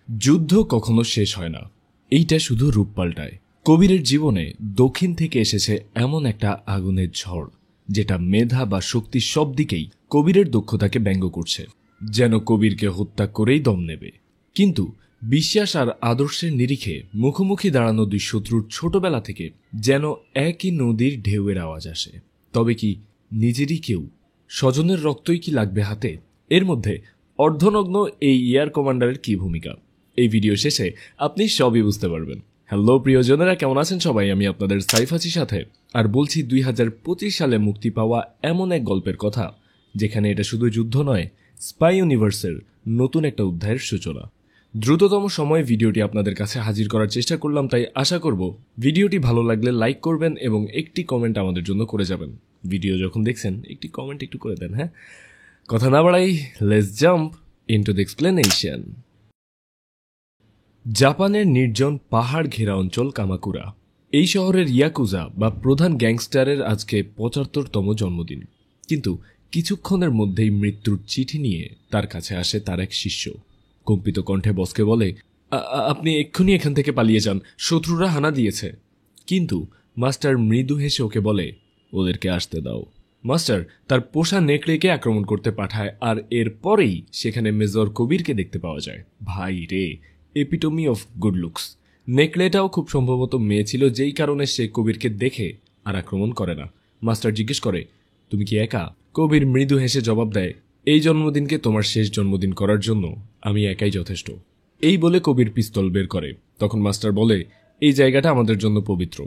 যুদ্ধ কখনো শেষ হয় না, এইটা শুধু রূপ পাল্টায়। কবিরের জীবনে দক্ষিণ থেকে এসেছে এমন একটা আগুনের ঝড়, যেটা মেধা বা শক্তি সব দিকেই কবিরের দক্ষতাকে ব্যঙ্গ করছে, যেন কবিরকে হত্যা করেই দম নেবে। কিন্তু বিশ্বাস আর আদর্শের নিরিখে মুখোমুখি দাঁড়ানো দুই শত্রুর ছোটবেলা থেকে যেন একই নদীর ঢেউয়ের আওয়াজ আসে। তবে কি নিজেরই কেউ? স্বজনের রক্তই কি লাগবে হাতে? এর মধ্যে অর্ধনগ্ন এই এয়ার কমান্ডারের কি ভূমিকা? এই ভিডিও শেষে আপনি সবই বুঝতে পারবেন। হ্যালো প্রিয়জনেরা, কেমন আছেন সবাই? আমি আপনাদের সাইফ আছির সাথে, আর বলছি 2025 সালে মুক্তি পাওয়া এমন এক গল্পের কথা, যেখানে এটা শুধু যুদ্ধ নয়, স্পাই ইউনিভার্সের নতুন একটা অধ্যায়ের সূচনা। দ্রুততম সময়ে ভিডিওটি আপনাদের কাছে হাজির করার চেষ্টা করলাম, তাই আশা করব ভিডিওটি ভালো লাগলে লাইক করবেন এবং একটি কমেন্ট আমাদের জন্য করে যাবেন। ভিডিও যখন দেখছেন একটি কমেন্ট একটু করে দেন। হ্যাঁ, কথা না বাড়াই, let's jump into the explanation. জাপানের নির্জন পাহাড় ঘেরা অঞ্চল কামাকুরা। এই শহরের ইয়াকুজা বা প্রধান গ্যাংস্টারের আজকে 75তম জন্মদিন। কিন্তু কিছুক্ষণের মধ্যেই মৃত্যুর চিঠি নিয়ে তার কাছে আসে তার এক শিষ্য। কম্পিত কণ্ঠে বসকে বলে, আপনি এক্ষুনি এখান থেকে পালিয়ে যান, শত্রুরা হানা দিয়েছে। কিন্তু মাস্টার মৃদু হেসে ওকে বলে, ওদেরকে আসতে দাও। মাস্টার তার পোষা নেকড়েকে আক্রমণ করতে পাঠায়, আর এরপরেই সেখানে মেজর কবিরকে দেখতে পাওয়া যায়। ভাই রে, এপিটোমি অফ গুড লুকস। নেকড়েটাও খুব সম্ভবত মেয়ে ছিল, যেই কারণে সে কবিরকে দেখে আর আক্রমণ করে না। মাস্টার জিজ্ঞেস করে, তুমি কি একা? কবির মৃদু হেসে জবাব দেয়, এই জন্মদিনকে তোমার শেষ জন্মদিন করার জন্য আমি একাই যথেষ্ট। এই বলে কবির পিস্তল বের করে। তখন মাস্টার বলে, এই জায়গাটা আমাদের জন্য পবিত্র,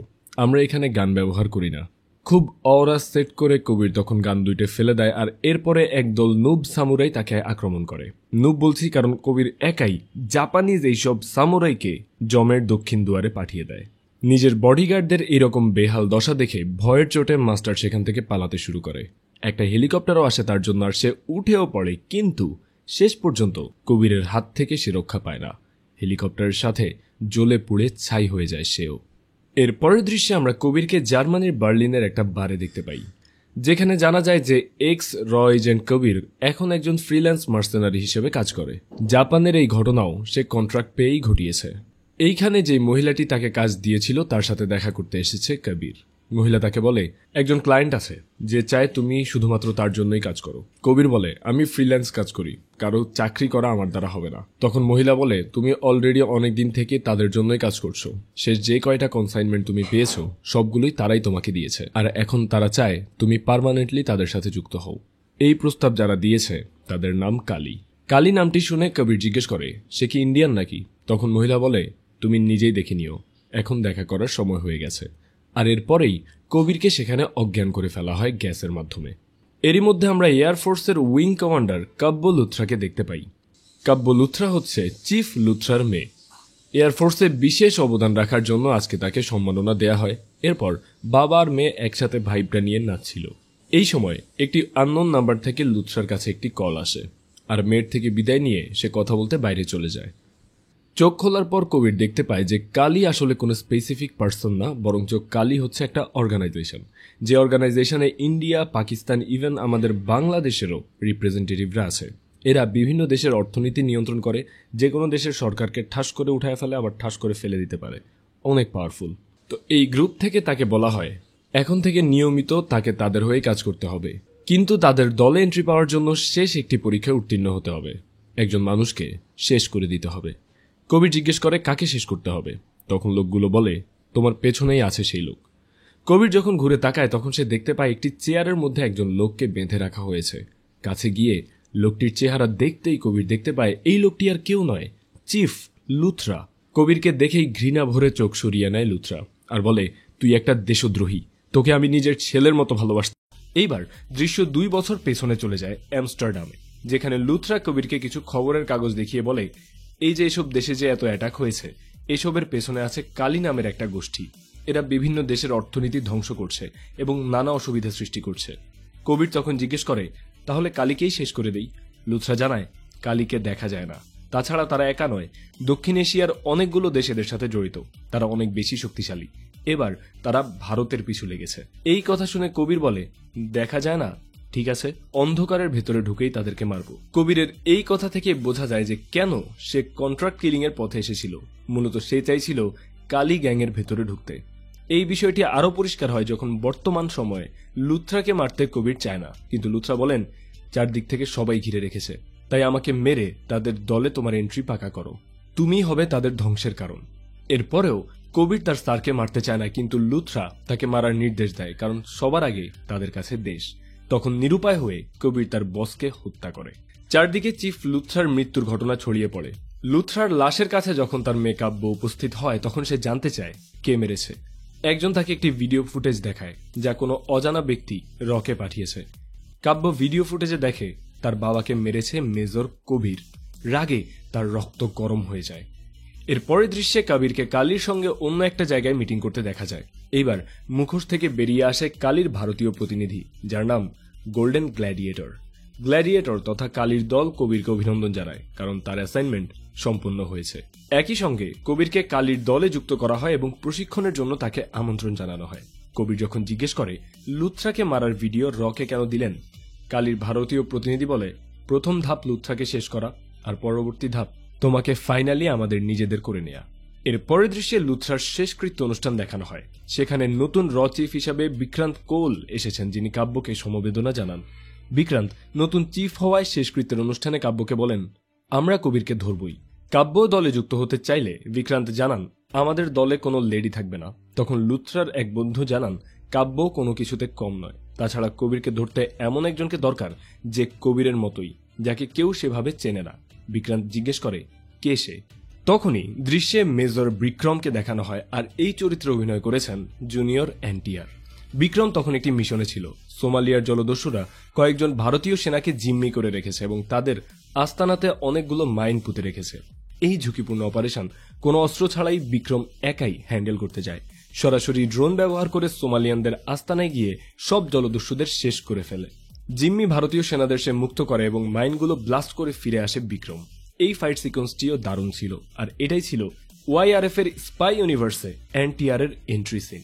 আমরা এখানে গান ব্যবহার করি না। খুব অরা সেট করে কবির তখন গান দুইটা ফেলে দেয়, আর এরপরে একদল নুব সামুরাই তাকে আক্রমণ করে। নুব বলছি কারণ কবির একাই জাপানিজ এইসব সামুরাইকে জমের দক্ষিণ দুয়ারে পাঠিয়ে দেয়। নিজের বডিগার্ডদের এরকম বেহাল দশা দেখে ভয়ের চোটে মাস্টার সেখান থেকে পালাতে শুরু করে। একটা হেলিকপ্টারও আসে তার জন্য, আর সে উঠেও পড়ে, কিন্তু শেষ পর্যন্ত কবিরের হাত থেকে সে রক্ষা পায় না। হেলিকপ্টারের সাথে জ্বলে পুড়ে ছাই হয়ে যায় সেও। এর পরের দৃশ্যে আমরা কবিরকে জার্মানির বার্লিনের একটা বারে দেখতে পাই, যেখানে জানা যায় যে এক্স র এজেন্ট কবির এখন একজন ফ্রিল্যান্স মার্সেনারি হিসেবে কাজ করে। জাপানের এই ঘটনাও সে কন্ট্রাক্ট পেয়েই ঘটিয়েছে। এইখানে যে মহিলাটি তাকে কাজ দিয়েছিল তার সাথে দেখা করতে এসেছে কবির। মহিলা তাকে বলে, একজন ক্লায়েন্ট আছে যে চায় তুমি শুধুমাত্র তার জন্যই কাজ করো। কবির বলে, আমি ফ্রিল্যান্স কাজ করি, কারো চাকরি করা আমার দ্বারা হবে না। তখন মহিলা বলে, তুমি অলরেডি অনেকদিন থেকে তাদের জন্যই কাজ করছো, শেষ যে কয়টা কনসাইনমেন্ট তুমি পেয়েছো সবগুলোই তারাই তোমাকে দিয়েছে, আর এখন তারা চায় তুমি পার্মানেন্টলি তাদের সাথে যুক্ত হও। এই প্রস্তাব যারা দিয়েছে তাদের নাম কালী। কালী নামটি শুনে কবির জিজ্ঞেস করে, সে কি ইন্ডিয়ান নাকি? তখন মহিলা বলে, তুমি নিজেই দেখে নিও, এখন দেখা করার সময় হয়ে গেছে। আর এরপরেই কবিরকে সেখানে অজ্ঞান করে ফেলা হয় গ্যাসের মাধ্যমে। এরই মধ্যে আমরা এয়ারফোর্সের উইং কমান্ডার কাব্য লুথরাকে দেখতে পাই। কাব্য লুথরা হচ্ছে চিফ লুথরার মেয়ে। এয়ারফোর্সে বিশেষ অবদান রাখার জন্য আজকে তাকে সম্মাননা দেয়া হয়। এরপর বাবা আর মেয়ে একসাথে ভাইবটা নিয়ে নাচছিল। এই সময় একটি আননোন নাম্বার থেকে লুথরার কাছে একটি কল আসে, আর মেয়ের থেকে বিদায় নিয়ে সে কথা বলতে বাইরে চলে যায়। চোখ খোলার পর কবির দেখতে পায় যে কালী আসলে কোনো স্পেসিফিক পার্সন না, বরঞ্চ কালী হচ্ছে একটা অর্গানাইজেশন, যে অর্গানাইজেশনে ইন্ডিয়া, পাকিস্তান, ইভেন আমাদের বাংলাদেশেরও রিপ্রেজেন্টেটিভরা আছে। এরা বিভিন্ন দেশের অর্থনীতি নিয়ন্ত্রণ করে, যে কোনো দেশের সরকারকে ঠাস করে উঠায় ফেলে, আবার ঠাস করে ফেলে দিতে পারে। অনেক পাওয়ারফুল। তো এই গ্রুপ থেকে তাকে বলা হয় এখন থেকে নিয়মিত তাকে তাদের হয়ে কাজ করতে হবে, কিন্তু তাদের দলে এন্ট্রি পাওয়ার জন্য শেষ একটি পরীক্ষায় উত্তীর্ণ হতে হবে। একজন মানুষকে শেষ করে দিতে হবে। কবির জিজ্ঞেস করে, কাকে শেষ করতে হবে? তখন লোকগুলো বলে, তোমার পেছনেই আছে সেই লোক। কবির যখন ঘুরে তাকায় তখন সে দেখতে পায় একটি চেয়ারের মধ্যে একজন লোককে বেঁধে রাখা হয়েছে। কাছে গিয়ে লোকটির চেহারা দেখতেই কবির দেখতে পায় এই লোকটি আর কেউ নয়, চিফ লুথরা। কবিরকে দেখেই ঘৃণা ভরে চোখ সরিয়ে নেয় লুথরা, আর বলে, তুই একটা দেশদ্রোহী, তোকে আমি নিজের ছেলের মতো ভালোবাসতাম। এইবার দৃশ্য 2 বছর পেছনে চলে যায় আমস্টারডামে, যেখানে লুথরা কবিরকে কিছু খবরের কাগজ দেখিয়ে বলে, এই যে এসব দেশে যে এত অ্যাটাক হয়েছে, এসবের পেছনে আছে কালী নামের একটা গোষ্ঠী। এরা বিভিন্ন দেশের অর্থনীতি ধ্বংস করছে এবং নানা অসুবিধা সৃষ্টি করছে। কবির তখন জিজ্ঞেস করে, তাহলে কালীকেই শেষ করে দেই? লুথরা জানায়, কালীকে দেখা যায় না, তাছাড়া তারা একা নয়, দক্ষিণ এশিয়ার অনেকগুলো দেশ এদের সাথে জড়িত, তারা অনেক বেশি শক্তিশালী। এবার তারা ভারতের পিছু লেগেছে। এই কথা শুনে কবির বলে, দেখা যায় না, ঠিক আছে, অন্ধকারের ভেতরে ঢুকেই তাদেরকে মারব। কবিরের এই কথা থেকে বোঝা যায় যে কেন সে কন্ট্রাক্ট কিলিং এর পথে এসেছিল। মূলত সে চাইছিল কালি গ্যাংয়ের ভেতরে ঢুকতে। এই বিষয়টি আরো পরিষ্কার হয় যখন বর্তমান সময়ে লুথরাকে মারতে কবির চায় না, কিন্তু লুথরা বলেন চারদিক থেকে সবাই ঘিরে রেখেছে, তাই আমাকে মেরে তাদের দলে তোমার এন্ট্রি পাকা করো, তুমি হবে তাদের ধ্বংসের কারণ। এরপরেও কবির তার স্যারকে মারতে চায় না, কিন্তু লুথরা তাকে মারার নির্দেশ দেয়, কারণ সবার আগে তাদের কাছে দেশ। তখন নিরুপায় হয়ে কবির তার বসকে হত্যা করে। চারদিকে চিফ লুথরার মৃত্যুর ঘটনা ছড়িয়ে পড়ে। লুথরার লাশের কাছে যখন তার মেয়ে কাব্য উপস্থিত হয় তখন সে জানতে চায় কে মেরেছে। একজন তাকে একটি ভিডিও ফুটেজ দেখায় যা কোনো অজানা ব্যক্তি রকে পাঠিয়েছে। কাব্য ভিডিও ফুটেজে দেখে তার বাবাকে মেরেছে মেজর কবির। রাগে তার রক্ত গরম হয়ে যায়। এর পরের দৃশ্যে কবিরকে কালির সঙ্গে অন্য একটা জায়গায় মিটিং করতে দেখা যায়। এইবার মুখোশ থেকে বেরিয়ে আসে কালির ভারতীয় প্রতিনিধি, যার নাম গোল্ডেন গ্ল্যাডিয়েটর। গ্ল্যাডিয়েটর তথা কালির দল কবিরকে অভিনন্দন জানায়, কারণ তার অ্যাসাইনমেন্ট সম্পন্ন হয়েছে। একই সঙ্গে কবিরকে কালির দলে যুক্ত করা হয় এবং প্রশিক্ষণের জন্য তাকে আমন্ত্রণ জানানো হয়। কবির যখন জিজ্ঞেস করে লুথরাকে মারার ভিডিও রকে কেন দিলেন, কালির ভারতীয় প্রতিনিধি বলে, প্রথম ধাপ লুথরাকে শেষ করা, আর পরবর্তী ধাপ তোমাকে ফাইনালি আমাদের নিজেদের করে নেয়া। এর পরের দৃশ্যে লুথরার শেষকৃত্য অনুষ্ঠান দেখানো হয়। সেখানে নতুন র চিফ হিসাবে বিক্রান্ত কোল এসেছেন, যিনি কাব্যকে সমবেদনা জানান। বিক্রান্ত নতুন চিফ হওয়ায় শেষকৃত্যের অনুষ্ঠানে কাব্যকে বলেন, আমরা কবিরকে ধরবই। কাব্য দলে যুক্ত হতে চাইলে বিক্রান্ত জানান, আমাদের দলে কোনো লেডি থাকবে না। তখন লুথরার এক বন্ধু জানান, কাব্য কোনো কিছুতে কম নয়, তাছাড়া কবিরকে ধরতে এমন একজনকে দরকার যে কবিরের মতোই, যাকে কেউ সেভাবে চেনে না। বিক্রান্ত জিজ্ঞেস করে কে সে। তখনই দৃশ্যে মেজর বিক্রমকে দেখানো হয়, আর এই চরিত্রে অভিনয় করেছেন জুনিয়র এনটিআর। বিক্রম তখন একটি মিশনে ছিল। সোমালিয়ার জলদস্যুরা কয়েকজন ভারতীয় সেনাকে জিম্মি করে রেখেছে এবং তাদের আস্তানাতে অনেকগুলো মাইন পুঁতে রেখেছে। এই ঝুঁকিপূর্ণ অপারেশন কোনো অস্ত্র ছাড়াই বিক্রম একাই হ্যান্ডেল করতে যায়। সরাসরি ড্রোন ব্যবহার করে সোমালিয়ানদের আস্তানায় গিয়ে সব জলদস্যুদের শেষ করে ফেলে। জিম্মি ভারতীয় সেনাদের সে মুক্ত করে এবং মাইনগুলো ব্লাস্ট করে ফিরে আসে বিক্রম। এই ফাইট সিকোয়েন্সটিও দারুণ ছিল, আর এটাই ছিল ওয়াইআরএফ এর স্পাই ইউনিভার্সে এনটিআর এর এন্ট্রি সিন।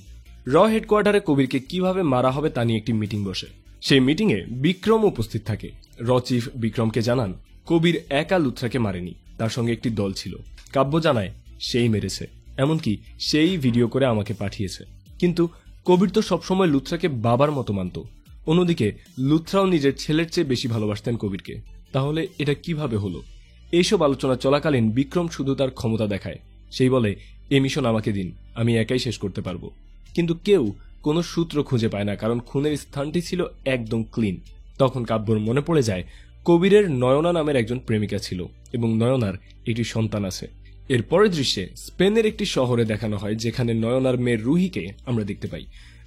র হেডকোয়ার্টারে কবিরকে কিভাবে মারা হবে তা নিয়ে একটি মিটিং বসে। সেই মিটিংয়ে বিক্রম উপস্থিত থাকে। র চিফ বিক্রমকে জানান, কবির একা লুথরাকে মারেনি, তার সঙ্গে একটি দল ছিল। কাব্য জানায় সেই মেরেছে, এমনকি সেই ভিডিও করে আমাকে পাঠিয়েছে। কিন্তু কবির তো সবসময় লুথরাকে বাবার মতো মানত। অন্যদিকে লুথরাও নিজের ছেলের চেয়ে বেশি ভালোবাসতেন কবিরকে। তাহলে এটা কিভাবে হলো? এইসব আলোচনা চলাকালীন বিক্রম শুধু তার ক্ষমতা দেখায়। সেই বলে, এ মিশন আমাকে দিন, আমি একাই শেষ করতে পারবো। কিন্তু কেউ কোনো সূত্র খুঁজে পায় না, কারণ খুনের স্থানটি ছিল একদম ক্লিন। তখন কাব্যর মনে পড়ে যায় কবিরের নয়না নামের একজন প্রেমিকা ছিল এবং নয়নার একটি সন্তান আছে। এর পরের দৃশ্যে স্পেনের একটি শহরে দেখানো হয়, যেখানে নয়নার মেয়ে রুহিকে আমরা দেখতে পাই।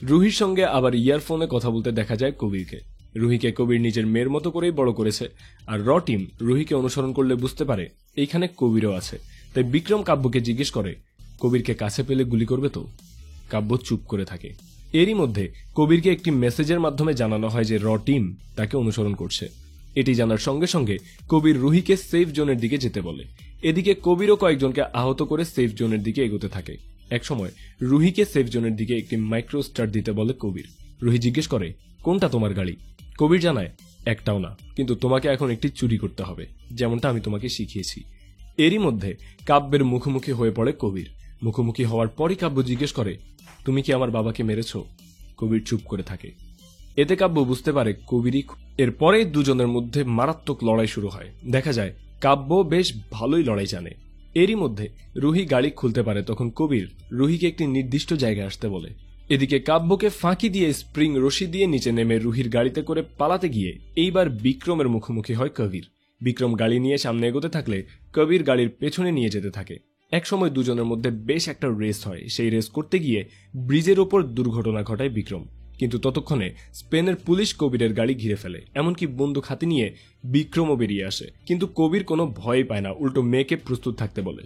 রুহির সঙ্গে আবার ইয়ারফোনে কথা বলতে দেখা যায় কবিরকে। রুহিকে কবির নিজের মেয়ের মতো করেই বড় করেছে, আর র টিম রুহিকে অনুসরণ করলে বুঝতে পারে এইখানে কবিরও আছে। তাই বিক্রম কাব্যকে জিজ্ঞেস করে, কবিরকে কাছে পেলে গুলি করবে তো? কাব্য চুপ করে থাকে। এরই মধ্যে কবিরকে একটি মেসেজের মাধ্যমে জানানো হয় যে র টিম তাকে অনুসরণ করছে। এটি জানার সঙ্গে সঙ্গে কবির রুহিকে সেফ জোনের দিকে যেতে বলে। এদিকে কবিরও কয়েকজনকে আহত করে সেফ জোনের দিকে এগোতে থাকে। একসময় রুহিকে সেফ জোনের দিকে একটি মাইক্রো স্টার দিতে বলে কবির। রুহি জিজ্ঞেস করে, কোনটা তোমার গাড়ি? কবির জানায়, একটাও না, কিন্তু তোমাকে এখন একটি চুরি করতে হবে, যেমনটা আমি তোমাকে শিখিয়েছি। এরই মধ্যে কাব্যের মুখোমুখি হয়ে পড়ে কবির। মুখোমুখি হওয়ার পরই কাব্য জিজ্ঞেস করে, তুমি কি আমার বাবাকে মেরেছ? কবির চুপ করে থাকে। এতে কাব্য বুঝতে পারে কবিরই। এরপরে দুজনের মধ্যে মারাত্মক লড়াই শুরু হয়। দেখা যায় কাব্য বেশ ভালোই লড়াই জানে। এরই মধ্যে রুহি গাড়ি খুলতে পারে। তখন কবির রুহিকে একটি নির্দিষ্ট জায়গায় আসতে বলে। এদিকে কাব্যকে ফাঁকি দিয়ে স্প্রিং রশি দিয়ে নিচে নেমে রুহির গাড়িতে করে পালাতে গিয়ে এইবার বিক্রমের মুখোমুখি হয় কবির। বিক্রম গাড়ি নিয়ে সামনে এগোতে থাকলে কবির গাড়ির পেছনে নিয়ে যেতে থাকে। একসময় দুজনের মধ্যে বেশ একটা রেস হয়। সেই রেস করতে গিয়ে ব্রিজের ওপর দুর্ঘটনা ঘটায় বিক্রম। কিন্তু ততক্ষণে স্পেনের পুলিশ কবিরের গাড়ি ঘিরে ফেলে, এমনকি বন্দুক হাতে নিয়ে বিক্রমও বেরিয়ে আসে। কিন্তু কবির কোনো ভয় পায় না, উল্টো মেয়েকে প্রস্তুত থাকতে বলে।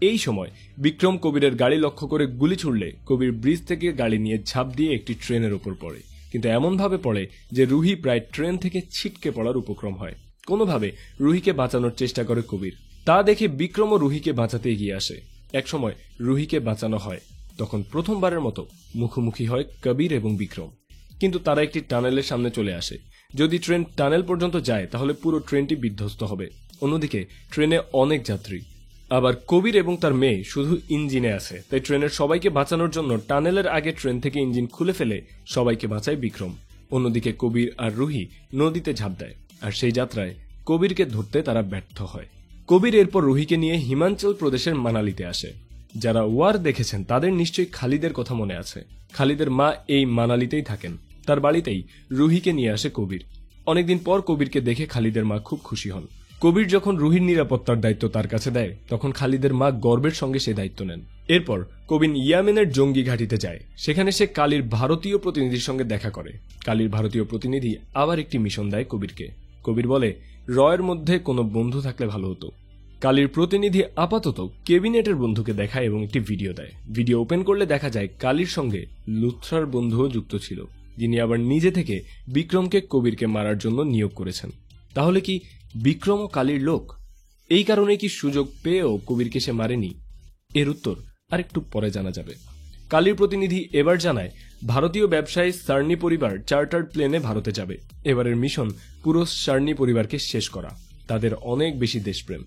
এই সময় বিক্রম কবিরের গাড়ি লক্ষ্য করে গুলি ছুড়লে কবির ব্রিজ থেকে গাড়ি নিয়ে ঝাঁপ দিয়ে একটি ট্রেনের উপর পড়ে, কিন্তু এমনভাবে পড়ে যে রুহি প্রায় ট্রেন থেকে ছিটকে পড়ার উপক্রম হয়। কোনোভাবে রুহিকে বাঁচানোর চেষ্টা করে কবির। তা দেখে বিক্রমও রুহিকে বাঁচাতে এগিয়ে আসে। একসময় রুহিকে বাঁচানো হয়। তখন প্রথমবারের মতো মুখোমুখি হয় কবির এবং বিক্রম। কিন্তু তারা একটি টানেলের সামনে চলে আসে। যদি ট্রেন টানেল পর্যন্ত যায় তাহলে পুরো ট্রেনটি বিধ্বস্ত হবে। অন্যদিকে ট্রেনে অনেক যাত্রী, আবার কবির এবং তার মেয়ে শুধু ইঞ্জিনে আছে, তাই ট্রেনের সবাইকে বাঁচানোর জন্য টানেলের আগে ট্রেন থেকে ইঞ্জিন খুলে ফেলে সবাইকে বাঁচায় বিক্রম। অন্যদিকে কবির আর রুহি নদীতে ঝাঁপ দেয়, আর সেই যাত্রায় কবিরকে ধরতে তারা ব্যর্থ হয়। কবির এরপর রুহিকে নিয়ে হিমাচল প্রদেশের মানালিতে আসে। যারা ওয়ার দেখেছেন তাদের নিশ্চয়ই খালিদের কথা মনে আছে। খালিদের মা এই মানালিতেই থাকেন, তার বাড়িতেই রুহিকে নিয়ে আসে কবির। অনেকদিন পর কবিরকে দেখে খালিদের মা খুব খুশি হন। কবির যখন রুহির নিরাপত্তার দায়িত্ব তার কাছে দেয় তখন খালিদের মা গর্বের সঙ্গে সেই দায়িত্ব নেন। এরপর কবির ইয়েমেনের জঙ্গি ঘাঁটিতে যায়। সেখানে সে কালীর ভারতীয় প্রতিনিধির সঙ্গে দেখা করে। কালীর ভারতীয় প্রতিনিধি আবার একটি মিশন দেয় কবিরকে। কবির বলে রয়ের মধ্যে কোনো বন্ধু থাকলে ভালো হতো। কালীর প্রতিনিধি আপাতত কেবিনেটের বন্ধুকে দেখায় এবং একটি ভিডিও দেয়। ভিডিও ওপেন করলে দেখা যায় কালীর সঙ্গে লুথরার বন্ধুও যুক্ত ছিল, যিনি আবার নিজে থেকে বিক্রমকে কবিরকে মারার জন্য নিয়োগ করেছেন। তাহলে কি বিক্রম ও কালীর লোক? এই কারণে কি সুযোগ পেয়েও কবিরকে সে মারেনি? এর উত্তর আরেকটু পরে জানা যাবে। কালীর প্রতিনিধি এবার জানায় ভারতীয় ব্যবসায়ী সার্নি পরিবার চার্টার্ড প্লেনে ভারতে যাবে। এবারের মিশন পুরো সার্নি পরিবারকে শেষ করা। তাদের অনেক বেশি দেশপ্রেম।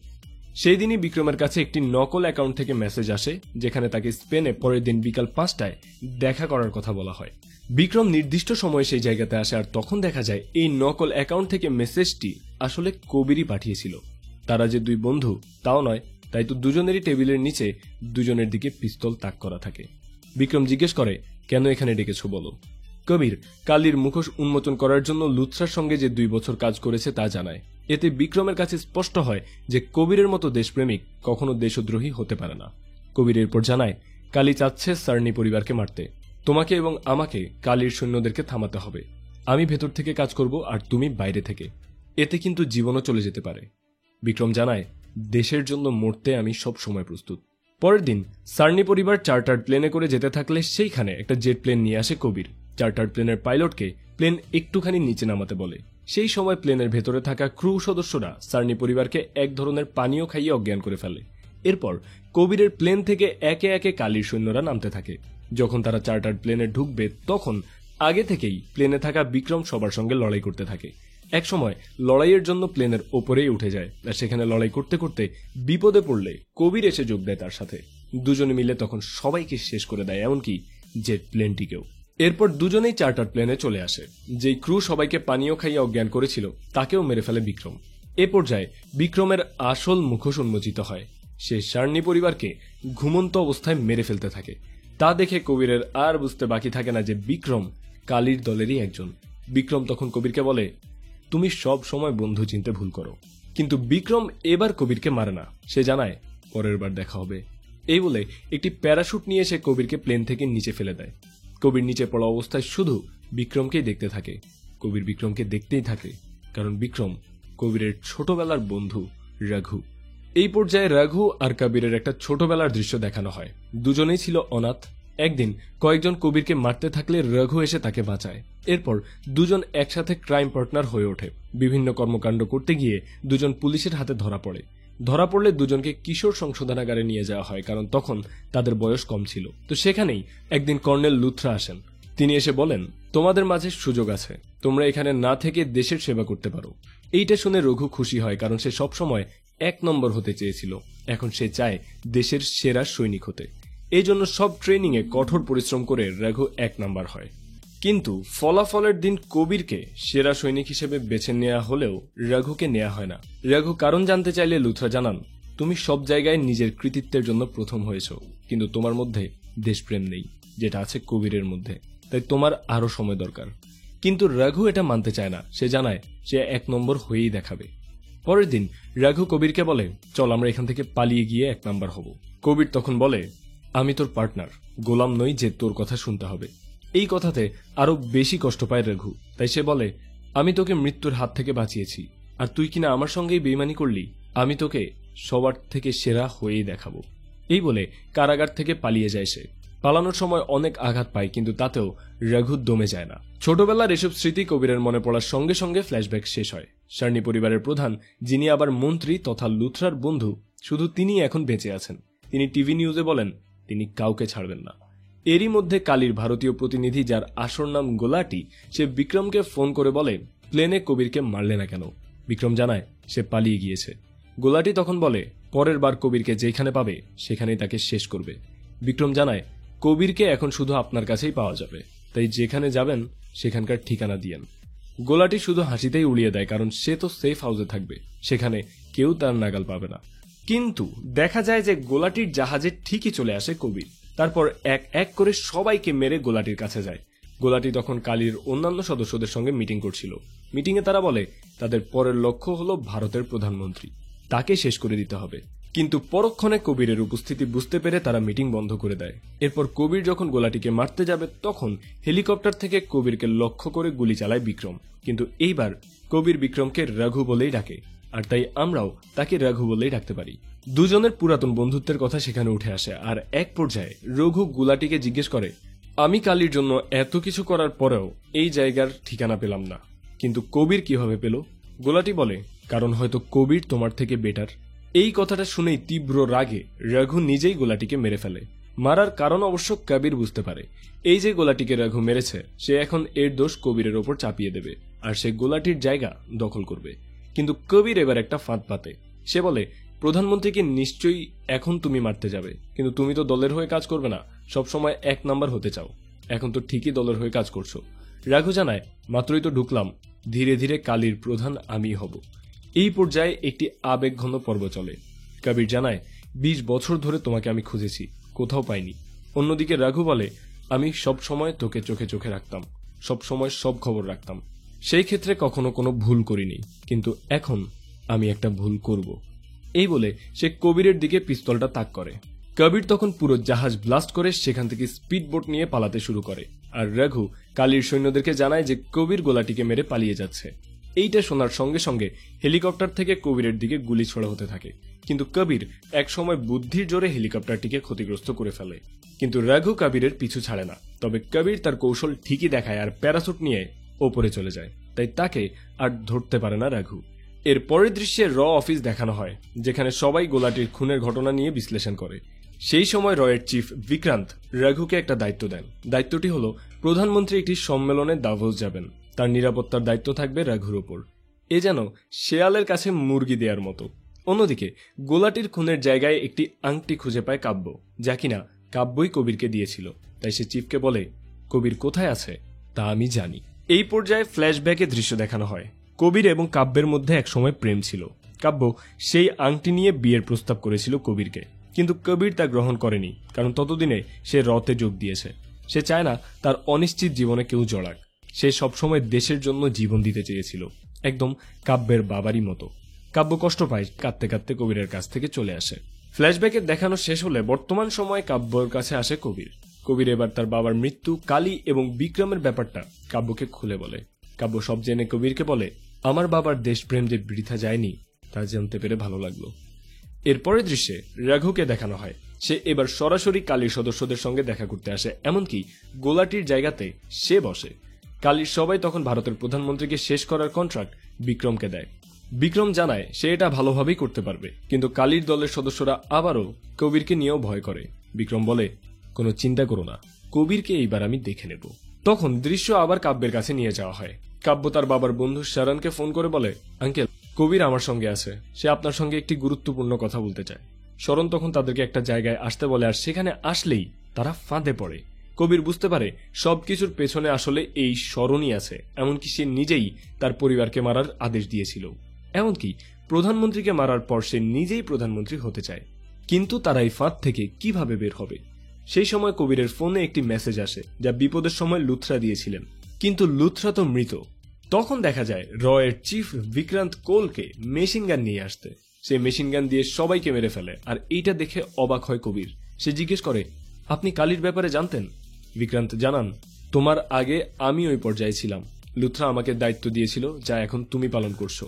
সেই দিনই বিক্রমের কাছে একটি নকল অ্যাকাউন্ট থেকে মেসেজ আসে, যেখানে তাকে স্পেনে পরের দিন বিকাল 5টায় দেখা করার কথা বলা হয়। বিক্রম নির্দিষ্ট সময়ে সেই জায়গাতে আসে, আর তখন দেখা যায় এই নকল অ্যাকাউন্ট থেকে মেসেজটি আসলে কবিরই পাঠিয়েছিল। তারা যে দুই বন্ধু তাও নয়, তাই তো দুজনেরই টেবিলের নিচে দুজনের দিকে পিস্তল তাক করা থাকে। বিক্রম জিজ্ঞেস করে, কেন এখানে ডেকেছো বলো? কবির কালীর মুখোশ উন্মোচন করার জন্য লুথরার সঙ্গে যে 2 বছর কাজ করেছে তা জানায়। এতে বিক্রমের কাছে স্পষ্ট হয় যে কবিরের মতো দেশপ্রেমিক কখনো দেশদ্রোহী হতে পারে না। কবির এরপর জানায়, কালী চাচ্ছে সার্নি পরিবারকে মারতে। তোমাকে এবং আমাকে কালীর সৈন্যদেরকে থামাতে হবে। আমি ভেতর থেকে কাজ করব আর তুমি বাইরে থেকে। এতে কিন্তু জীবনও চলে যেতে পারে। বিক্রম জানায়, দেশের জন্য মরতে আমি সব সময় প্রস্তুত। পরের দিন সার্নি পরিবার চার্টার্ড প্লেনে করে যেতে থাকলে সেইখানে একটা জেট প্লেন নিয়ে আসে কবির। চার্টার্ড প্লেনের পাইলটকে প্লেন একটুখানি নিচে নামাতে বলে। সেই সময় প্লেনের ভেতরে থাকা ক্রু সদস্যরা সার্নি পরিবারকে এক ধরনের পানীয় খাইয়ে অজ্ঞান করে ফেলে। এরপর কবিরের প্লেন থেকে একে একে কালীর সৈন্যরা নামতে থাকে। যখন তারা চার্টার্ড প্লেনে ঢুকবে তখন আগে থেকেই প্লেনে থাকা বিক্রম সবার সঙ্গে লড়াই করতে থাকে। একসময় লড়াইয়ের জন্য প্লেনের ওপরেই উঠে যায়, আর সেখানে লড়াই করতে করতে বিপদে পড়লে কবির এসে যোগ দেয় তার সাথে। দুজনে মিলে তখন সবাইকে শেষ করে দেয়, এমনকি জেট প্লেনটিকেও। এরপর দুজনেই চার্টার প্লেনে চলে আসে। যেই ক্রু সবাইকে পানীয় খাইয়ে অজ্ঞান করেছিল তাকেও মেরে ফেলে বিক্রম। এ পর্যায়ে বিক্রমের আসল মুখোশ উন্মোচিত হয়। সে সার্নি পরিবারকে ঘুমন্ত অবস্থায় মেরে ফেলতে থাকে। তা দেখে কবিরের আর বুঝতে বাকি থাকে না যে বিক্রম কালীর দলেরই একজন। বিক্রম তখন কবিরকে বলে, তুমি সব সময় বন্ধু চিনতে ভুল করো। কিন্তু বিক্রম এবার কবিরকে মারে না। সে জানায় পরের বার দেখা হবে। এই বলে একটি প্যারাশুট নিয়ে সে কবিরকে প্লেন থেকে নিচে ফেলে দেয়। কবির নিচে পড়া অবস্থায় শুধু বিক্রমকেই দেখতে থাকে। কবির বিক্রমকে দেখতেই থাকে, কারণ বিক্রম কবিরের ছোটবেলার বন্ধু রঘু। এই পর্যায়ে রঘু আর কবিরের একটা ছোটবেলার দৃশ্য দেখানো হয়। দুজনেই ছিল অনাথ। একদিন কয়েকজন কবিরকে মারতে থাকলে রঘু এসে তাকে বাঁচায়। এরপর দুজন একসাথে ক্রাইম পার্টনার হয়ে ওঠে। বিভিন্ন কর্মকাণ্ড করতে গিয়ে দুজন পুলিশের হাতে ধরা পড়লে দুজনকে কিশোর সংশোধনাগারে নিয়ে যাওয়া হয়, কারণ তখন তাদের বয়স কম ছিল। তো সেখানেই একদিন কর্নেল লুথরা আসেন। তিনি এসে বলেন, তোমাদের মাঝে সুযোগ আছে, তোমরা এখানে না থেকে দেশের সেবা করতে পারো। এইটা শুনে রঘু খুশি হয়, কারণ সে সবসময় 1 নম্বর হতে চেয়েছিল। এখন সে চায় দেশের সেরা সৈনিক হতে। এই জন্য সব ট্রেনিং এ কঠোর পরিশ্রম করে রঘু 1 নম্বর হয়। কিন্তু ফলাফলের দিন কবিরকে সেরা সৈনিক হিসেবে বেছে নেওয়া হলেও রঘুকে নেওয়া হয় না। রঘু কারণ জানতে চাইলে লুথরা জানান, তুমি সব জায়গায় নিজের কৃতিত্বের জন্য প্রথম হয়েছো, কিন্তু তোমার মধ্যে দেশপ্রেম নেই, যেটা আছে কবিরের মধ্যে। তাই তোমার আরো সময় দরকার। কিন্তু রঘু এটা মানতে চায় না। সে জানায় সে 1 নম্বর হয়েই দেখাবে। পরের দিন রঘু কবিরকে বলে, চল আমরা এখান থেকে পালিয়ে গিয়ে 1 নম্বর হব। কবির তখন বলে, আমি তোর পার্টনার, গোলাম নই যে তোর কথা শুনতে হবে। এই কথাতে আরো বেশি কষ্ট পায় রঘু। তাই সে বলে, আমি তোকে মৃত্যুর হাত থেকে বাঁচিয়েছি, আর তুই কিনা আমার সঙ্গেই বেইমানি করলি। আমি তোকে সবার থেকে সেরা হয়েই দেখাবো। এই বলে কারাগার থেকে পালিয়ে যায় সে। পালানোর সময় অনেক আঘাত পায়, কিন্তু তাতেও রঘু দমে যায় না। ছোটবেলার এসব স্মৃতি কবিরের মনে পড়ার সঙ্গে সঙ্গে ফ্ল্যাশব্যাক শেষ হয়। সার্নি পরিবারের প্রধান, যিনি আবার মন্ত্রী তথা লুথরার বন্ধু, শুধু তিনি এখন বেঁচে আছেন। তিনি টিভি নিউজে বলেন তিনি কাউকে ছাড়বেন না। এরই মধ্যে কালীর ভারতীয় প্রতিনিধি, যার আসল নাম গোলাটি, সে বিক্রমকে ফোন করে বলে, প্লেনে কবিরকে মারলে না কেন? বিক্রম জানায় সে পালিয়ে গিয়েছে। গোলাটি তখন বলে পরের বার কবিরকে যেখানে পাবে সেখানেই তাকে শেষ করবে। বিক্রম জানায় কবিরকে এখন শুধু আপনার কাছেই পাওয়া যাবে, তাই যেখানে যাবেন সেখানকার ঠিকানা দিয়েন। গোলাটি শুধু হাসিতেই উড়িয়ে দেয়, কারণ সে তো সেফ হাউসে থাকবে, সেখানে কেউ তার নাগাল পাবে না। কিন্তু দেখা যায় যে গোলাটির জাহাজে ঠিকই চলে আসে কবির। তারপর এক এক করে সবাইকে মেরে গোলাটির কাছে যায়। গোলাটি তখন কালীর অন্যান্য সদস্যদের সঙ্গে মিটিং করছিল। মিটিংয়ে তারা বলে তাদের পরের লক্ষ্য হলো ভারতের প্রধানমন্ত্রী, তাকে শেষ করে দিতে হবে। কিন্তু পরক্ষণে কবিরের উপস্থিতি বুঝতে পেরে তারা মিটিং বন্ধ করে দেয়। এরপর কবির যখন গোলাটিকে মারতে যাবে তখন হেলিকপ্টার থেকে কবিরকে লক্ষ্য করে গুলি চালায় বিক্রম। কিন্তু এইবার কবির বিক্রমকে রঘু বলেই ডাকে, আর তাই আমরাও তাকে রঘু বলেই ডাকতে পারি। দুজনের পুরাতন বন্ধুত্বের কথা সেখানে উঠে আসে। আর এক পর্যায়ে রঘু গোলাটিকে জিজ্ঞেস করে, আমি কালীর জন্য এত কিছু করার পরেও এই জায়গার ঠিকানা পেলাম না, কিন্তু কবির কিভাবে পেল? গোলাটি বলে, কারণ হয়তো কবির তোমার থেকে বেটার। এই কথাটা শুনেই তীব্র রাগে রঘু নিজেই গোলাটিকে মেরে ফেলে। মারার কারণ অবশ্য কবির বুঝতে পারে। এই যে গোলাটিকে রঘু মেরেছে, সে এখন এর দোষ কবিরের ওপর চাপিয়ে দেবে, আর সে গোলাটির জায়গা দখল করবে। কিন্তু কবির এবার একটা ফাঁদ পাতে। সে বলে, প্রধানমন্ত্রীকে নিশ্চয়ই এখন তুমি মারতে যাবে, কিন্তু তুমি তো দলের হয়ে কাজ করবে না, সবসময় এক নাম্বার হতে চাও। এখন তো ঠিকই দলের হয়ে কাজ করছো। রঘু জানায়, মাত্রই তো ঢুকলাম, ধীরে ধীরে কালীর প্রধান আমি হব। এই পর্যায়ে একটি আবেগঘন পর্ব চলে। কবির জানায়, 20 বছর ধরে তোমাকে আমি খুঁজেছি, কোথাও পাইনি। অন্যদিকে রঘু বলে, আমি সব সময় তোকে চোখে চোখে রাখতাম, সব সময় সব খবর রাখতাম, সেই ক্ষেত্রে কখনো কোনো ভুল করিনি, কিন্তু এখন আমি একটা ভুল করব। এই বলে সে কবিরের দিকে পিস্তলটা তাক করে। কবির তখন পুরো জাহাজ ব্লাস্ট করে সেখান থেকে স্পিড বোট নিয়ে পালাতে শুরু করে। আর রঘু কালীর সৈন্যদেরকে জানায় যে কবির গোলাটিকে মেরে পালিয়ে যাচ্ছে। এইটা শোনার সঙ্গে সঙ্গে হেলিকপ্টার থেকে কবিরের দিকে গুলি ছোড়া হতে থাকে। কিন্তু কবির এক সময় বুদ্ধির জোরে হেলিকপ্টারটিকে ক্ষতিগ্রস্ত করে ফেলে। কিন্তু রঘু কবিরের পিছু ছাড়ে না। তবে কবির তার কৌশল ঠিকই দেখায় আর প্যারাসুট নিয়ে ওপরে চলে যায়, তাই তাকে আর ধরতে পারে না রঘু। এর পরের দৃশ্যে র অফিস দেখানো হয়, যেখানে সবাই গোলাটির খুনের ঘটনা নিয়ে বিশ্লেষণ করে। সেই সময় রয়ের চিফ বিক্রান্ত রঘুকে একটা দায়িত্ব দেন। দায়িত্বটি হলো প্রধানমন্ত্রী একটি সম্মেলনে দাভোস যাবেন, তার নিরাপত্তার দায়িত্ব থাকবে রঘুর ওপর। এ যেন শেয়ালের কাছে মুরগি দেওয়ার মতো। অন্যদিকে গোলাটির খুনের জায়গায় একটি আংটি খুঁজে পায় কাব্য, যা কিনা কাব্যই কবিরকে দিয়েছিল। তাই সে চিফকে বলে, কবির কোথায় আছে তা আমি জানি। এই পর্যায়ে ফ্ল্যাশব্যাকে দৃশ্য দেখানো হয়। কবির এবং কাব্যের মধ্যে একসময় প্রেম ছিল। কাব্য সেই আংটি নিয়ে বিয়ের প্রস্তাব করেছিল কবিরকে, কিন্তু কবির তা গ্রহণ করেনি, কারণ ততদিনে সে রতে যোগ দিয়েছে। সে চায় না তার অনিশ্চিত জীবনে কেউ জড়াক। সে সবসময় দেশের জন্য জীবন দিতে চেয়েছিল, একদম কাব্যের বাবারই মতো। কাব্য কষ্ট পায়, কাঁদতে কাঁদতে কবিরের কাছ থেকে চলে আসে। ফ্ল্যাশব্যাকের দেখানো শেষ হলে বর্তমান সময়ে কাব্যর কাছে আসে কবির। কবির এবার তার বাবার মৃত্যু, কালী এবং বিক্রমের ব্যাপারটা কাব্যকে খুলে বলে। কাব্য সব জেনে কবিরকে বলে, আমার বাবার দেশপ্রেম যে বৃথা যায়নি তা জানতে পেরে ভালো লাগলো। এরপরের দৃশ্যে রঘুকে দেখানো হয়। সে এবার সরাসরি কালীর সদস্যদের সঙ্গে দেখা করতে আসে, এমনকি গোলাটির জায়গাতে সে বসে। কালীর সবাই তখন ভারতের প্রধানমন্ত্রীকে শেষ করার কন্ট্রাক্ট বিক্রমকে দেয়। বিক্রম জানায় সে এটা ভালোভাবেই করতে পারবে, কিন্তু কালীর দলের সদস্যরা আবারও কবিরকে নিয়েও ভয় করে। বিক্রম বলে, কোনো চিন্তা করো না, কবিরকে এইবার আমি দেখে নেব। তখন দৃশ্য আবার কাব্যের কাছে নিয়ে যাওয়া হয়। কাব্য তার বাবার বন্ধু শরণকে ফোন করে বলে, আঙ্কেল, কবির আমার সঙ্গে আছে, সে আপনার সঙ্গে একটি গুরুত্বপূর্ণ কথা বলতে চায়। শরণ তখন তাদেরকে একটা জায়গায় আসতে বলে, আর সেখানে আসলেই তারা ফাঁদে পড়ে। কবির বুঝতে পারে সবকিছুর পেছনে আসলে এই শরণই আছে, এমনকি সে নিজেই তার পরিবারকে মারার আদেশ দিয়েছিল। এমনকি প্রধানমন্ত্রীকে মারার পর সে নিজেই প্রধানমন্ত্রী হতে চায়। কিন্তু তারা এই ফাঁদ থেকে কিভাবে বের হবে? সেই সময় কবিরের ফোনে একটি মেসেজ আসে, যা বিপদের সময় লুথরা দিয়েছিলেন। কিন্তু লুথরা তো মৃত। তখন দেখা যায় রয়ের চিফ বিক্রান্ত কোলকে মেশিন গান নিয়ে আসতে। সে মেশিন গান দিয়ে সবাইকে মেরে ফেলে। আর এইটা দেখে অবাক হয় কবির। সে জিজ্ঞেস করে, আপনি কালীর ব্যাপারে জানতেন? বিক্রান্ত জানান, তোমার আগে আমি ওই পর্যায়ে ছিলাম। লুথরা আমাকে দায়িত্ব দিয়েছিল, যা এখন তুমি পালন করছো।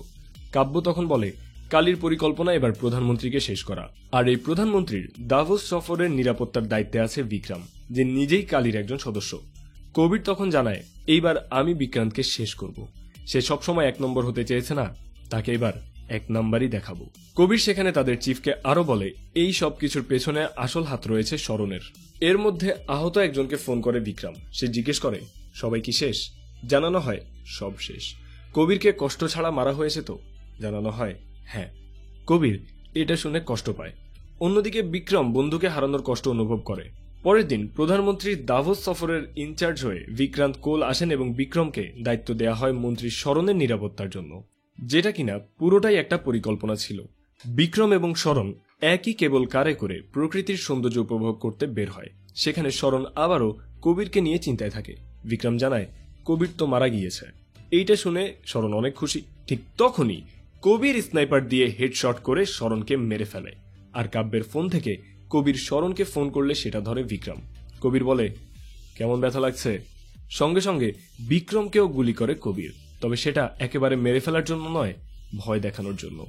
কাব্য তখন বলে, কালীর পরিকল্পনা এবার প্রধানমন্ত্রীকে শেষ করা। আর এই প্রধানমন্ত্রীর দাভোস সফরের নিরাপত্তার দায়িত্বে আছে বিক্রম, যে নিজেই কালীর একজন সদস্য। কবির তখন জানায়, এইবার আমি বিক্রান্তকে শেষ করব। সে সবসময় 1 নম্বর হতে চেয়েছে না, তাকে এবার 1 নাম্বারই দেখাবো। কবির সেখানে তাদের চিফকে আরো বলে, এই সব কিছুর পেছনে আসল হাত রয়েছে শরণের। এর মধ্যে আহত একজনকে ফোন করে বিক্রম। সে জিজ্ঞেস করে, সবাই কি শেষ? জানানো হয় সব শেষ। কবিরকে কষ্ট ছাড়া মারা হয়েছে তো? জানানো হয় হ্যাঁ। কবির এটা শুনে কষ্ট পায়। অন্যদিকে বিক্রম বন্ধুকে হারানোর কষ্ট অনুভব করে। পরের দিন প্রধানমন্ত্রী দাভোস সফরের ইনচার্জ হয়ে বিক্রান্ত কোল আসেন এবং বিক্রমকে দায়িত্ব দেয়া হয় মন্ত্রী শরণের নিরাপত্তার জন্য, যেটা কিনা পুরোটাই একটা পরিকল্পনা ছিল। বিক্রম এবং শরণ একই কেবল কারে করে প্রকৃতির সৌন্দর্য উপভোগ করতে বের হয়। সেখানে শরণ আবারও কবিরকে নিয়ে চিন্তায় থাকে। বিক্রম জানায় কবির তো মারা গিয়েছে। এইটা শুনে শরণ অনেক খুশি। ঠিক তখনই কবির স্নাইপার দিয়ে হেডশট করে শরণকে মেরে ফেলে। আর কাব্যের ফোন থেকে কবির শরণকে ফোন করলে সেটা ধরে বিক্রম। কবির বলে কেমন ব্যথা লাগছে? সঙ্গে সঙ্গে বিক্রমকেও গুলি করে কবির, তবে সেটা একেবারে মেরে ফেলার জন্য নয়, ভয় দেখানোর জন্য।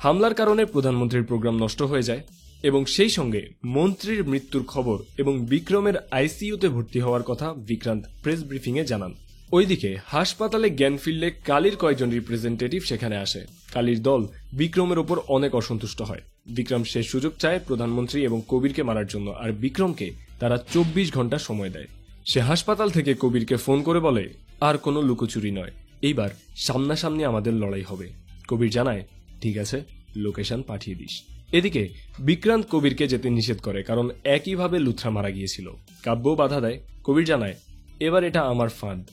হামলার কারণে প্রধানমন্ত্রীর প্রোগ্রাম নষ্ট হয়ে যায় এবং সেই সঙ্গে মন্ত্রীর মৃত্যুর খবর এবং বিক্রমের আইসিইউতে ভর্তি হওয়ার কথা বিক্রান্ত প্রেস ব্রিফিংয়ে জানান। ওইদিকে হাসপাতালে জ্ঞান ফিরলে কালীর কয়েকজন রিপ্রেজেন্টেটিভ সেখানে আসে। কালীর দল বিক্রমের ওপর অনেক অসন্তুষ্ট হয়। বিক্রম শেষ সুযোগ চায় প্রধানমন্ত্রী এবং কবিরকে মারার জন্য, আর বিক্রমকে তারা 24 ঘন্টা সময় দেয়। সে হাসপাতাল থেকে কবিরকে ফোন করে বলে আর কোনো লুকোচুরি নয়, এইবার সামনাসামনি আমাদের লড়াই হবে। কবির জানায় ঠিক আছে, লোকেশন পাঠিয়ে দিস। এদিকে বিক্রান্ত কবিরকে যেতে নিষেধ করে, কারণ একইভাবে লুথরা মারা গিয়েছিল। কাব্য বাধা দেয়। কবির জানায় এবার এটা আমার ফান্ড,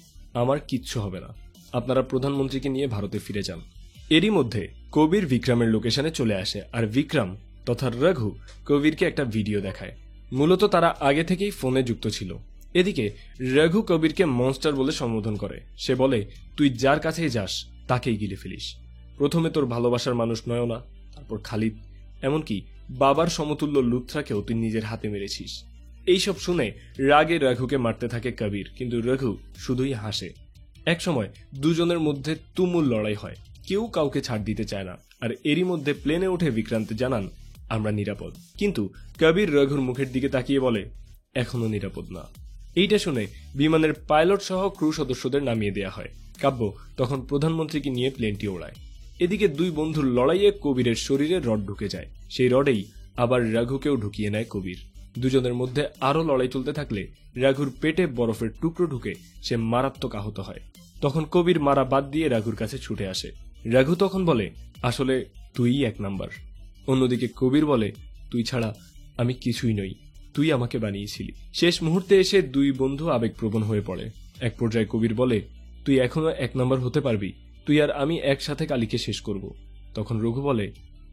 আমার কিচ্ছু হবে না, আপনারা প্রধানমন্ত্রীকে নিয়ে ভারতে ফিরে যান। এরই মধ্যে কবির বিক্রমের লোকেশনে চলে আসে, আর বিক্রম তথা রঘু কবিরকে একটা ভিডিও দেখায়। মূলত তারা আগে থেকেই ফোনে যুক্ত ছিল। এদিকে রঘু কবিরকে মনস্টার বলে সম্বোধন করে। সে বলে তুই যার কাছেই যাস তাকেই গিলে ফেলিস। প্রথমে তোর ভালোবাসার মানুষ নয়না, তারপর খালিদ, এমনকি বাবার সমতুল্য লুথরাকেও তুই নিজের হাতে মেরেছিস। এইসব শুনে রাগে রঘুকে মারতে থাকে কবির, কিন্তু রঘু শুধুই হাসে। একসময় দুজনের মধ্যে তুমুল লড়াই হয়, কেউ কাউকে ছাড় দিতে চায় না। আর এরই মধ্যে প্লেনে উঠে বিক্রান্ত জানান আমরা নিরাপদ, কিন্তু কবির রঘুর মুখের দিকে তাকিয়ে বলে এখনো নিরাপদ না। এইটা শুনে বিমানের পাইলট সহ ক্রু সদস্যদের নামিয়ে দেয়া হয়। কাব্য তখন প্রধানমন্ত্রীকে নিয়ে প্লেনটি ওড়ায়। এদিকে দুই বন্ধুর লড়াইয়ে কবিরের শরীরে রড ঢুকে যায়। সেই রডেই আবার রঘুকেও ঢুকিয়ে নেয় কবির। দুজনের মধ্যে আরো লড়াই চলতে থাকলে রঘুর পেটে বরফের টুকরো ঢুকে সে মারাত্মক আহত হয়। তখন কবির মারা বাদ দিয়ে রঘুর কাছে ছুটে আসে। রঘু তখন বলে আসলে তুই এক নাম্বার। অন্যদিকে কবির বলে তুই ছাড়া আমি কিছুই নই, তুই আমাকে বানিয়েছিলি। শেষ মুহূর্তে এসে দুই বন্ধু আবেগপ্রবণ হয়ে পড়ে। এক পর্যায়ে কবির বলে তুই এখনো এক নাম্বার হতে পারবি, তুই আর আমি একসাথে কালীকে শেষ করব। তখন রঘু বলে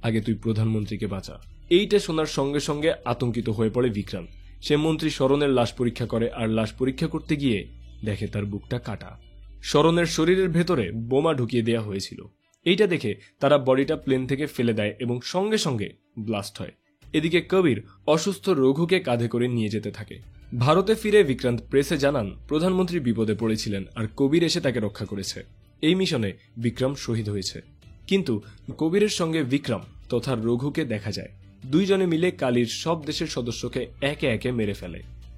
আগে তুই প্রধানমন্ত্রীকে বাঁচা। এইটা শোনার সঙ্গে সঙ্গে আতঙ্কিত হয়ে পড়ে বিক্রান্ত। সে মন্ত্রী শরণের লাশ পরীক্ষা করে, আর লাশ পরীক্ষা করতে গিয়ে দেখে তার বুকটা কাটা। শরণের শরীরের ভেতরে বোমা ঢুকিয়ে দেয়া হয়েছিল। এইটা দেখে তারা বডিটা প্লেন থেকে ফেলে দেয় এবং সঙ্গে সঙ্গে ব্লাস্ট হয়। এদিকে কবির অসুস্থ রঘুকে কাঁধে করে নিয়ে যেতে থাকে। ভারতে ফিরে বিক্রান্ত প্রেসে জানান প্রধানমন্ত্রী বিপদে পড়েছিলেন আর কবির এসে তাকে রক্ষা করেছে। এই মিশনে বিক্রম শহীদ হয়েছে, কিন্তু কবিরের সঙ্গে বিক্রম তথা রঘুকে দেখা যায়। দুইজনে মিলে কালীর সব দেশের সদস্যকে একে একে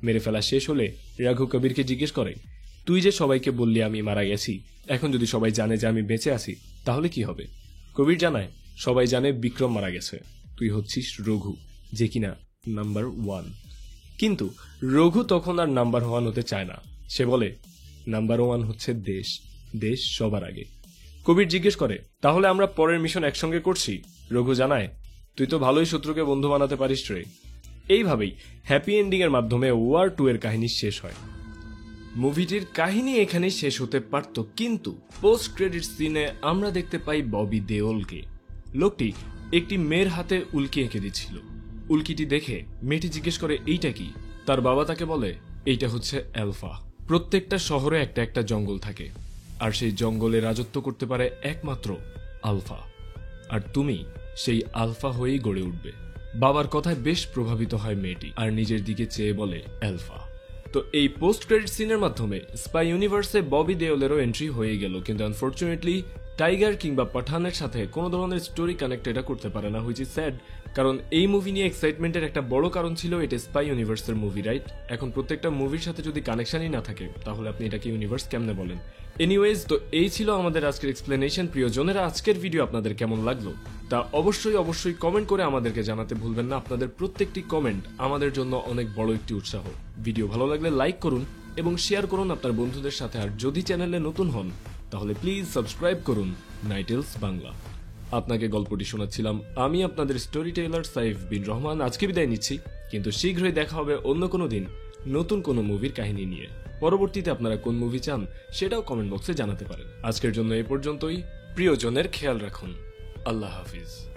মেরে ফেলা শেষ হলে রঘু কবিরকে জিজ্ঞেস করে তুই যে সবাইকে বললি আমি মারা গেছি, এখন যদি সবাই জানে যে আমি বেঁচে আছি তাহলে কি হবে? কবির জানায় সবাই জানে বিক্রম মারা গেছে, তুই হচ্ছিস রঘু, যে কিনা নাম্বার 1। কিন্তু রঘু তখন আর নাম্বার 1 হতে চায় না। সে বলে নাম্বার 1 হচ্ছে দেশ, দেশ সবার আগে। কবির জিজ্ঞেস করে তাহলে আমরা পরের মিশন একসঙ্গে করছি? রঘু জানায় তুই তো ভালোই শত্রুকে বন্ধু বানাতে পারিস রে। এইভাবেই হ্যাপি এন্ডিং এর মাধ্যমে ওয়ার 2 এর কাহিনী শেষ হয়। মুভিটির কাহিনী এখানে শেষ হতে পারত, কিন্তু পোস্ট ক্রেডিট সিনে আমরা দেখতে পাই ববি দেওলকে। লোকটি একটি মেয়ের হাতে উল্কি এঁকে দিচ্ছিল। উল্কিটি দেখে মেয়েটি জিজ্ঞেস করে এইটা কি? তার বাবা তাকে বলে এইটা হচ্ছে অ্যালফা। প্রত্যেকটা শহরে একটা একটা জঙ্গল থাকে, আর সেই জঙ্গলে রাজত্ব করতে পারে একমাত্র আলফা, আর তুমি সেই আলফা হয়েই গড়ে উঠবে। বাবার কথায় বেশ প্রভাবিত হয় মেয়েটি, আর নিজের দিকে চেয়ে বলে অ্যালফা। তো এই পোস্ট ক্রেডিট সিনের মাধ্যমে স্পাই ইউনিভার্সে ববি দেওলেরও এন্ট্রি হয়ে গেল, কিন্তু আনফরচুনেটলি টাইগার কিংবা পাঠানের সাথে কোনো ধরনের স্টোরি কানেক্ট এটা করতে পারে না, হুইচ ইজ স্যাড। কারণ এই মুভি নিয়ে এক্সাইটমেন্টের একটা বড় কারণ ছিল এটা স্পাই ইউনিভার্সের মুভি, রাইট? এখন প্রত্যেকটা মুভির সাথে যদি কানেকশনই না থাকে তাহলে আপনি এটাকে ইউনিভার্স কেমনে বলেন? এনিওয়েজ, তো এই ছিল আমাদের আজকের এক্সপ্লেনেশন। প্রিয়জনেরা, আজকের ভিডিও আপনাদের কেমন লাগলো তা অবশ্যই কমেন্ট করে আমাদেরকে জানাতে ভুলবেন না। আপনাদের প্রত্যেকটি কমেন্ট আমাদের জন্য অনেক বড় একটি উৎসাহ। ভিডিও ভালো লাগলে লাইক করুন এবং শেয়ার করুন আপনার বন্ধুদের সাথে। আর যদি চ্যানেলে নতুন হন তাহলে প্লিজ সাবস্ক্রাইব করুন নাইটেলস বাংলা। আপনাকে গল্পটি শোনাচ্ছিলাম আমি, আপনাদের স্টোরি টেলার সাইফ বিন রহমান। আজকে বিদায় নিচ্ছি, কিন্তু শীঘ্রই দেখা হবে অন্য কোনো দিন নতুন কোনো মুভির কাহিনী নিয়ে। পরবর্তীতে আপনারা কোন মুভি চান সেটাও কমেন্ট বক্সে জানাতে পারেন। আজকের জন্য এ পর্যন্তই। প্রিয়জনের খেয়াল রাখুন। আল্লাহ হাফিজ।